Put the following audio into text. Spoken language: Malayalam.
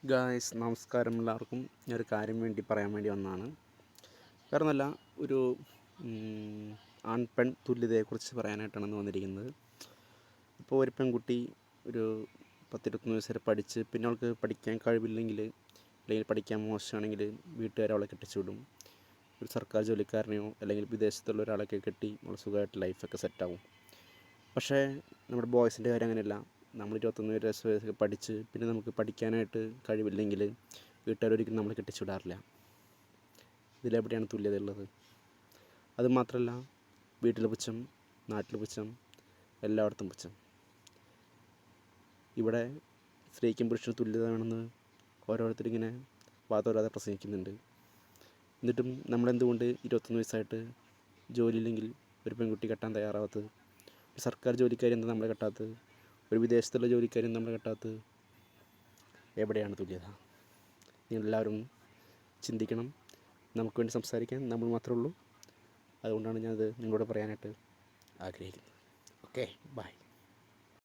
ഗായ്സ് നമസ്കാരം എല്ലാവർക്കും. ഞാനൊരു കാര്യം പറയാൻ വേണ്ടി വന്നതാണ്. വേറൊന്നുമല്ല, ഒരു ആൺ പെൺ തുല്യതയെക്കുറിച്ച് പറയാനായിട്ടാണ് വന്നിരിക്കുന്നത്. ഇപ്പോൾ ഒരു പെൺകുട്ടി ഒരു 10-21 വയസ്സ് വരെ പഠിച്ച് പിന്നെ അവൾക്ക് പഠിക്കാൻ കഴിവില്ലെങ്കിൽ അല്ലെങ്കിൽ പഠിക്കാൻ മോശമാണെങ്കിൽ വീട്ടുകാർ അവളെ കെട്ടിച്ചു വിടും. ഒരു സർക്കാർ ജോലിക്കാരനെയോ അല്ലെങ്കിൽ വിദേശത്തുള്ള ഒരാളൊക്കെ കെട്ടി അവൾ സുഖമായിട്ട് ലൈഫൊക്കെ സെറ്റാവും. പക്ഷേ നമ്മുടെ ബോയ്സിൻ്റെ കാര്യം അങ്ങനെയല്ല. നമ്മൾ 21 വയസ്സ് പഠിച്ച് പിന്നെ നമുക്ക് പഠിക്കാനായിട്ട് കഴിവില്ലെങ്കിൽ വീട്ടുകാരൊരിക്കലും നമ്മളെ കെട്ടിച്ചു വിടാറില്ല. ഇതിലെവിടെയാണ് തുല്യത ഉള്ളത്? അതുമാത്രമല്ല, വീട്ടിൽ പുച്ഛം, നാട്ടിൽ പുച്ഛം, എല്ലായിടത്തും പുച്ഛം. ഇവിടെ സ്ത്രീക്കും പുരുഷനും തുല്യത വേണമെന്ന് ഓരോരുത്തരിങ്ങനെ വാതോരാതെ പ്രസംഗിക്കുന്നുണ്ട്. എന്നിട്ടും നമ്മളെന്തുകൊണ്ട് 21 വയസ്സായിട്ട് ജോലിയില്ലെങ്കിൽ ഒരു പെൺകുട്ടി കെട്ടാൻ തയ്യാറാവാത്തത്? ഒരു സർക്കാർ ജോലിക്കാരി എന്താ നമ്മളെ കെട്ടാത്തത്? ഒരു വിദേശത്തുള്ള ജോലിക്കാരും നമ്മളെ കെട്ടാത്തത്? എവിടെയാണ് തുല്യത? നിങ്ങളെല്ലാവരും ചിന്തിക്കണം. നമുക്ക് വേണ്ടി സംസാരിക്കാൻ നമ്മൾ മാത്രമേ ഉള്ളൂ. അതുകൊണ്ടാണ് ഞാനത് നിങ്ങളോട് പറയാനായിട്ട് ആഗ്രഹിക്കുന്നത്. Okay, by.